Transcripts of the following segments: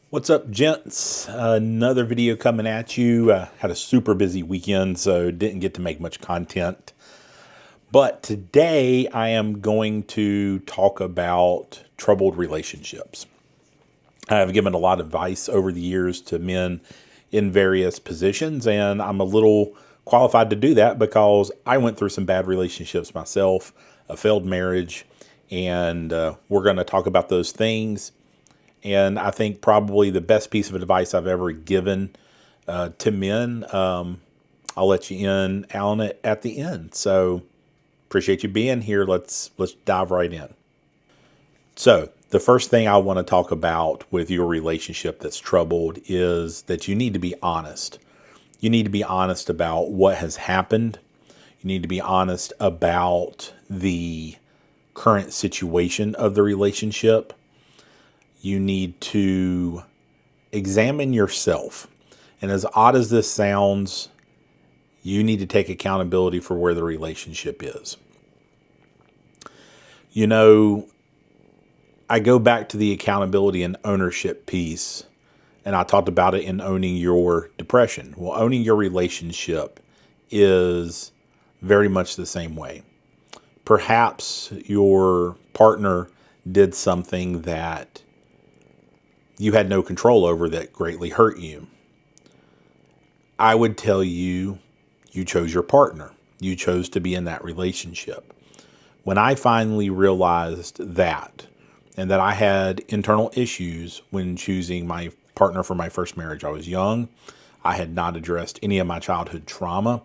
What's up, gents? Another video coming at you. Had a super busy weekend, so didn't get to make much content. But today I am going to talk about troubled relationships. I have given a lot of advice over the years to men in various positions, and I'm a little qualified to do that because I went through some bad relationships myself, a failed marriage, and we're going to talk about those things. And I think probably the best piece of advice I've ever given to men. I'll let you in on it at the end. So appreciate you being here. Let's dive right in. So the first thing I want to talk about with your relationship that's troubled is that you need to be honest. You need to be honest about what has happened. You need to be honest about the current situation of the relationship. You need to examine yourself. And as odd as this sounds, you need to take accountability for where the relationship is. You know, I go back to the accountability and ownership piece, and I talked about it in owning your depression. Well, owning your relationship is very much the same way. Perhaps your partner did something that you had no control over that greatly hurt you. I would tell you, you chose your partner. You chose to be in that relationship. When I finally realized that, and that I had internal issues when choosing my partner for my first marriage, I was young. I had not addressed any of my childhood trauma.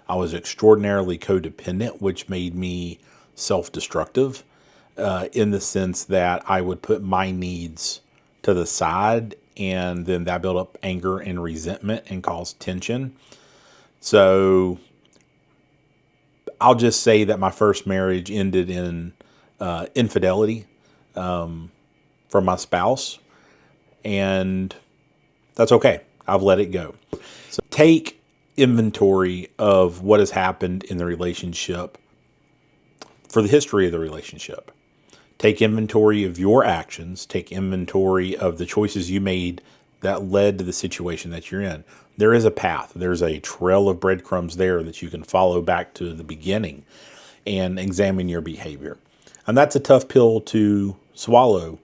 I was extraordinarily codependent, which made me self-destructive in the sense that I would put my needs to the side, and then that built up anger and resentment and caused tension. So I'll just say that my first marriage ended in infidelity from my spouse, and that's okay. I've let it go. So take inventory of what has happened in the relationship for the history of the relationship. Take inventory of your actions. Take inventory of the choices you made that led to the situation that you're in. There is a path. There's a trail of breadcrumbs there that you can follow back to the beginning and examine your behavior. And that's a tough pill to swallow,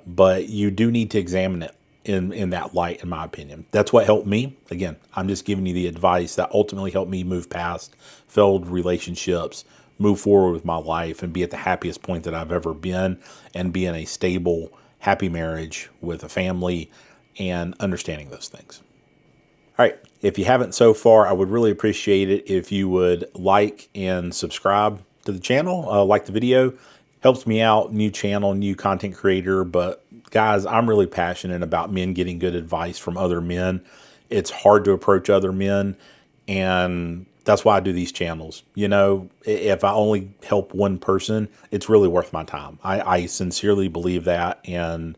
but you do need to examine it in that light, in my opinion. That's what helped me. Again, I'm just giving you the advice that ultimately helped me move past failed relationships, move forward with my life, and be at the happiest point that I've ever been, and be in a stable, happy marriage with a family and understanding those things. All right. If you haven't so far, I would really appreciate it if you would like and subscribe to the channel. Like the video. Helps me out. New channel, new content creator. But guys, I'm really passionate about men getting good advice from other men. It's hard to approach other men, and that's why I do these channels. You know, if I only help one person, it's really worth my time. I sincerely believe that, and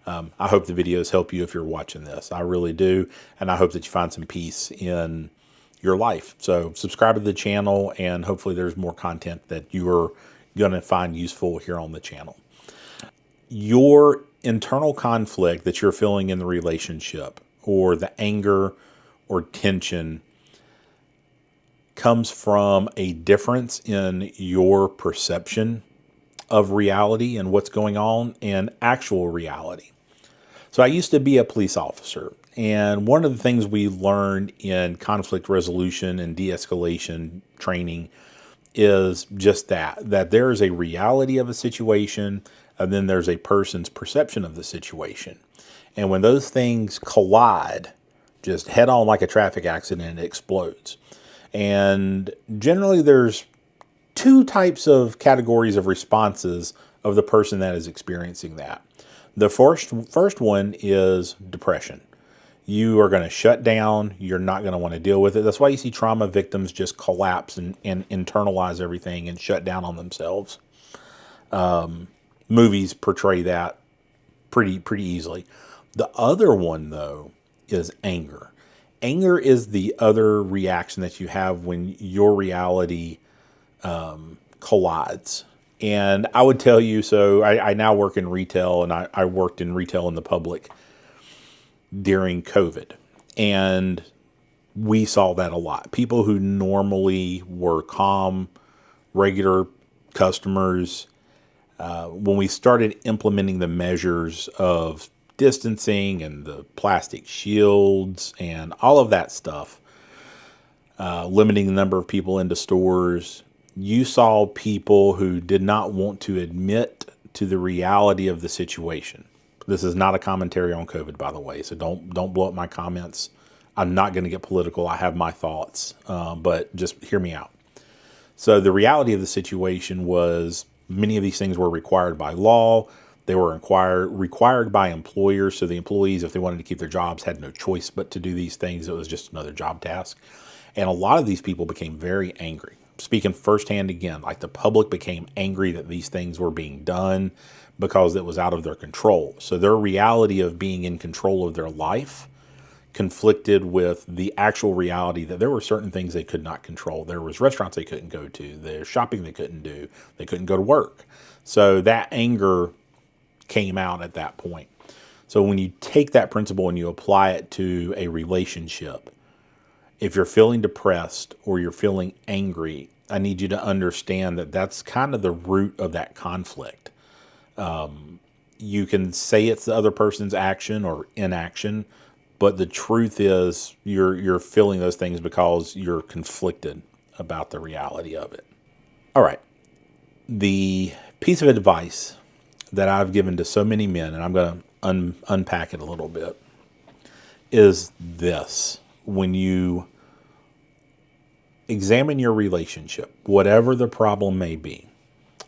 I hope the videos help you if you're watching this. I really do, and I hope that you find some peace in your life. So subscribe to the channel, and hopefully there's more content that you are going to find useful here on the channel. Your internal conflict that you're feeling in the relationship, or the anger or tension, comes from a difference in your perception of reality and what's going on and actual reality. So I used to be a police officer, and one of the things we learned in conflict resolution and de-escalation training is just that there is a reality of a situation, and then there's a person's perception of the situation. And when those things collide, just head on like a traffic accident, it explodes. And generally there's two types of categories of responses of the person that is experiencing that. The first one is depression. You are going to shut down. You're not going to want to deal with it. That's why you see trauma victims just collapse and internalize everything and shut down on themselves. Movies portray that pretty easily. The other one, though, is anger. Anger is the other reaction that you have when your reality collides. And I would tell you, so I now work in retail, and I worked in retail in the public. during COVID. And we saw that a lot. People who normally were calm, regular customers, when we started implementing the measures of distancing and the plastic shields and all of that stuff, limiting the number of people into stores, you saw people who did not want to admit to the reality of the situation. This is not a commentary on COVID, by the way, so don't blow up my comments. I'm not going to get political. I have my thoughts, but just hear me out. So the reality of the situation was many of these things were required by law. They were required by employers. So the employees, if they wanted to keep their jobs, had no choice but to do these things. It was just another job task. And a lot of these people became very angry. Speaking firsthand again, like the public became angry that these things were being done because it was out of their control. So their reality of being in control of their life conflicted with the actual reality that there were certain things they could not control. There was restaurants they couldn't go to, there's shopping they couldn't do, they couldn't go to work. So that anger came out at that point. So when you take that principle and you apply it to a relationship, if you're feeling depressed or you're feeling angry, I need you to understand that that's kind of the root of that conflict. You can say it's the other person's action or inaction, but the truth is you're feeling those things because you're conflicted about the reality of it. All right. The piece of advice that I've given to so many men, and I'm going to unpack it a little bit, is this. When you examine your relationship, whatever the problem may be,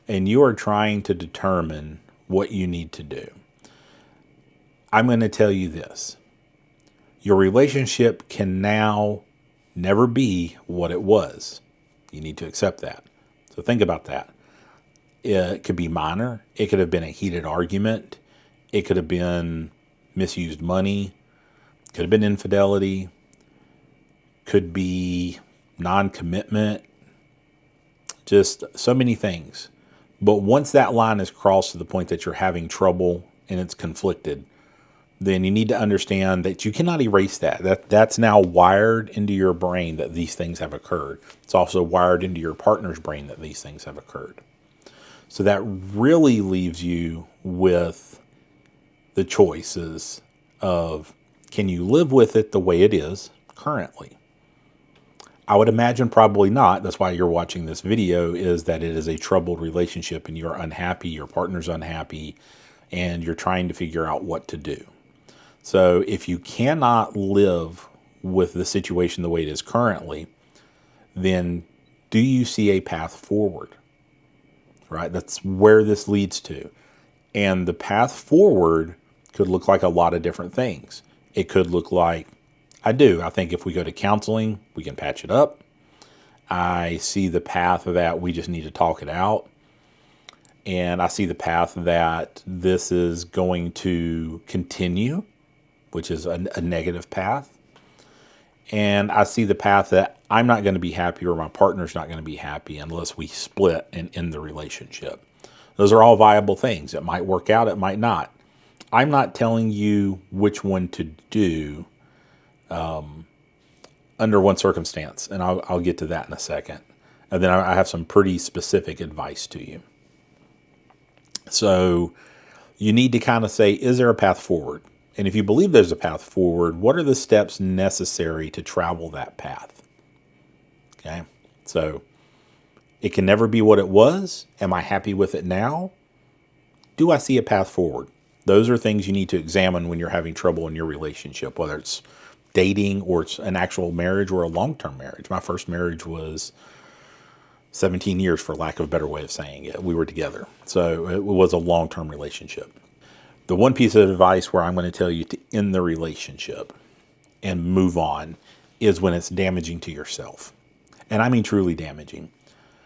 and you are trying to determine what you need to do, I'm going to tell you this. Your relationship can now never be what it was. You need to accept that. So think about that. It could be minor. It could have been a heated argument. It could have been misused money. It could have been infidelity. Could be non-commitment. Just so many things. But once that line is crossed to the point that you're having trouble and it's conflicted, then you need to understand that you cannot erase that. That's now wired into your brain that these things have occurred. It's also wired into your partner's brain that these things have occurred. So that really leaves you with the choices of, can you live with it the way it is currently? I would imagine probably not. That's why you're watching this video, is that it is a troubled relationship and you're unhappy, your partner's unhappy, and you're trying to figure out what to do. So if you cannot live with the situation the way it is currently, then do you see a path forward? Right? That's where this leads to. And the path forward could look like a lot of different things. It could look like, I think if we go to counseling, we can patch it up. I see the path that we just need to talk it out. And I see the path that this is going to continue, which is a negative path. And I see the path that I'm not going to be happy or my partner's not going to be happy unless we split and end the relationship. Those are all viable things. It might work out, it might not. I'm not telling you which one to do under one circumstance, and I'll get to that in a second. And then I have some pretty specific advice to you. So you need to kind of say, is there a path forward? And if you believe there's a path forward, what are the steps necessary to travel that path? Okay, so it can never be what it was. Am I happy with it now? Do I see a path forward? Those are things you need to examine when you're having trouble in your relationship, whether it's dating or it's an actual marriage or a long-term marriage. My first marriage was 17 years, for lack of a better way of saying it. We were together. So it was a long-term relationship. The one piece of advice where I'm going to tell you to end the relationship and move on is when it's damaging to yourself. And I mean truly damaging.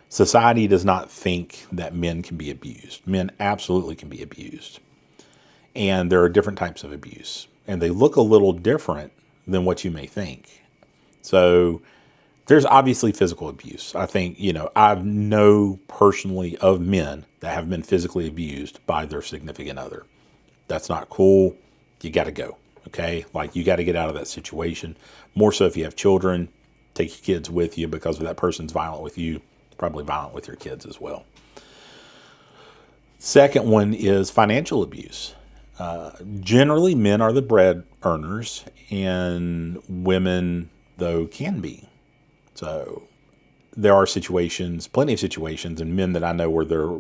Society does not think that men can be abused. Men absolutely can be abused. And there are different types of abuse. And they look a little different than what you may think. So there's obviously physical abuse. I think, I know personally of men that have been physically abused by their significant other. That's not cool. You got to go. Okay. Like you got to get out of that situation. More so if you have children, take your kids with you, because if that person's violent with you, probably violent with your kids as well. Second one is financial abuse. Generally, men are the bread earners, and women, though, can be. So there are situations, plenty of situations, and men that I know where their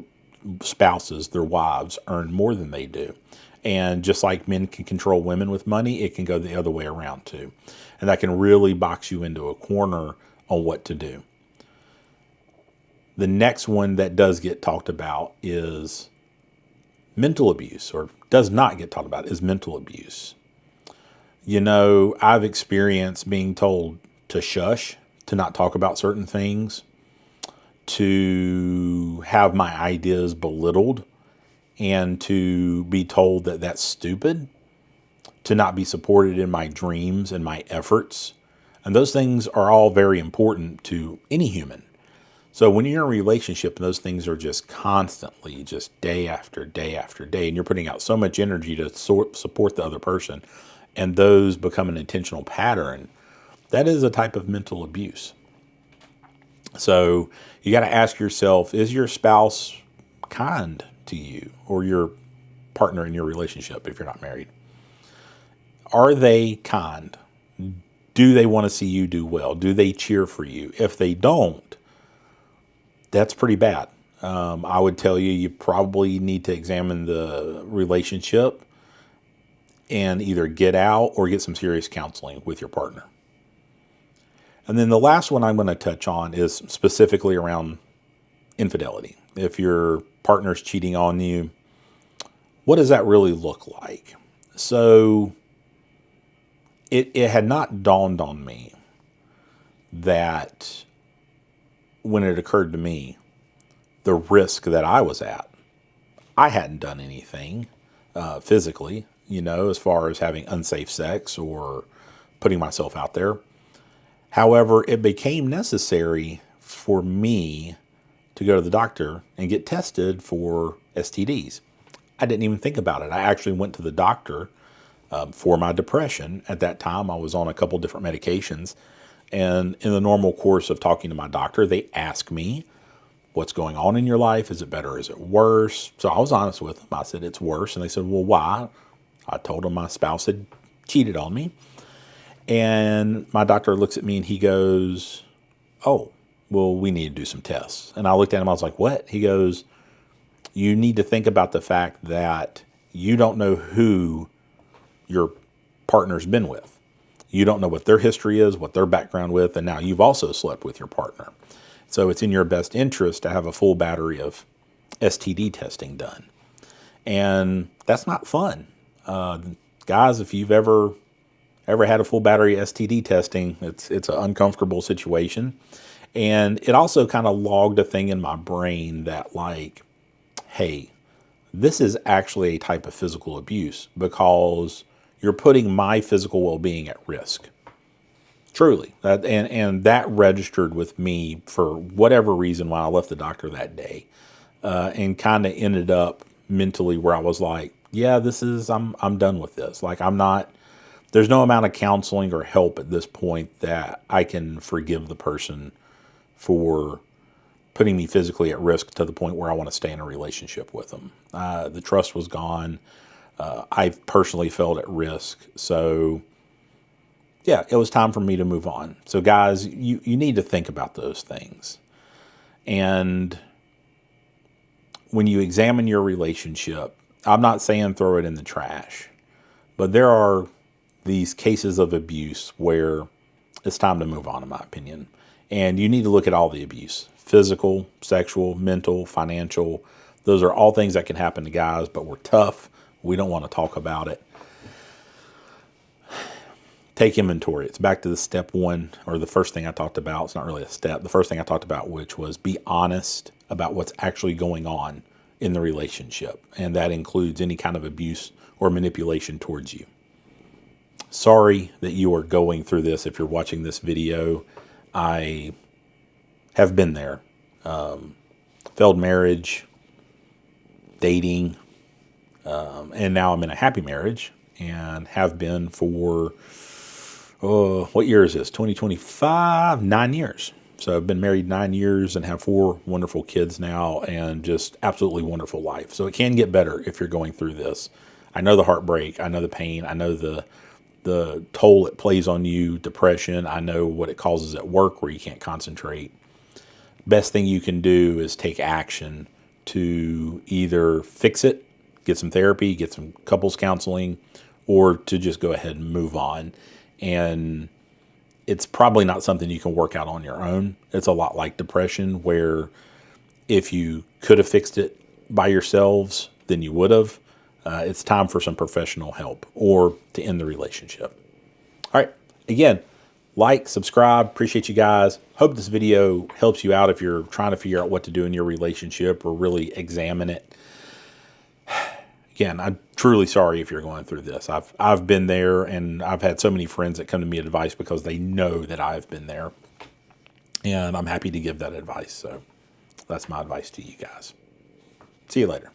spouses, their wives, earn more than they do. And just like men can control women with money, it can go the other way around too. And that can really box you into a corner on what to do. The next one that does get talked about is mental abuse, or does not get talked about, is mental abuse. You know, I've experienced being told to shush, to not talk about certain things, to have my ideas belittled, and to be told that that's stupid, to not be supported in my dreams and my efforts. And those things are all very important to any human. So when you're in a relationship and those things are just constantly, just day after day after day, and you're putting out so much energy to support the other person, and those become an intentional pattern, that is a type of mental abuse. So you got to ask yourself, is your spouse kind to you, or your partner in your relationship if you're not married? Are they kind? Do they want to see you do well? Do they cheer for you? If they don't, that's pretty bad. I would tell you, you probably need to examine the relationship and either get out or get some serious counseling with your partner. And then the last one I'm going to touch on is specifically around infidelity. If your partner's cheating on you, what does that really look like? So it had not dawned on me that when it occurred to me, the risk that I was at, I hadn't done anything physically, as far as having unsafe sex or putting myself out there. However, it became necessary for me to go to the doctor and get tested for STDs. I didn't even think about it. I actually went to the doctor for my depression. At that time, I was on a couple different medications. And in the normal course of talking to my doctor, they ask me, what's going on in your life? Is it better? Is it worse? So I was honest with them. I said, it's worse. And they said, well, why? I told them my spouse had cheated on me. And my doctor looks at me and he goes, oh, well, we need to do some tests. And I looked at him, I was like, what? He goes, you need to think about the fact that you don't know who your partner's been with. You don't know what their history is, what their background with, and now you've also slept with your partner. So it's in your best interest to have a full battery of STD testing done. And that's not fun. Guys, if you've ever had a full battery STD testing, it's an uncomfortable situation. And it also kind of logged a thing in my brain that like, hey, this is actually a type of physical abuse because you're putting my physical well-being at risk. Truly. And that registered with me for whatever reason when I left the doctor that day. And kind of ended up mentally where I was like, yeah, I'm done with this. Like there's no amount of counseling or help at this point that I can forgive the person for putting me physically at risk to the point where I want to stay in a relationship with them. The trust was gone. I personally felt at risk. So yeah, it was time for me to move on. So guys, you need to think about those things. And when you examine your relationship, I'm not saying throw it in the trash, but there are these cases of abuse where it's time to move on, in my opinion. And you need to look at all the abuse: physical, sexual, mental, financial. Those are all things that can happen to guys, but we're tough. We don't want to talk about it. Take inventory. It's back to the step one, or the first thing I talked about. It's not really a step. The first thing I talked about, which was be honest about what's actually going on in the relationship. And that includes any kind of abuse or manipulation towards you. Sorry that you are going through this. If you're watching this video, I have been there. Failed marriage, dating, and now I'm in a happy marriage. and have been for, what year is this? 2025, 9 years. So I've been married 9 years and have 4 wonderful kids now, and just absolutely wonderful life. So it can get better if you're going through this. I know the heartbreak. I know the pain. I know the toll it plays on you, depression. I know what it causes at work where you can't concentrate. Best thing you can do is take action to either fix it, get some therapy, get some couples counseling, or to just go ahead and move on. And it's probably not something you can work out on your own. It's a lot like depression, where if you could have fixed it by yourselves, then you would have. It's time for some professional help or to end the relationship. All right. Again, like, subscribe. Appreciate you guys. Hope this video helps you out if you're trying to figure out what to do in your relationship or really examine it. Again, I'm truly sorry if you're going through this. I've been there, and I've had so many friends that come to me advice because they know that I've been there. And I'm happy to give that advice. So that's my advice to you guys. See you later.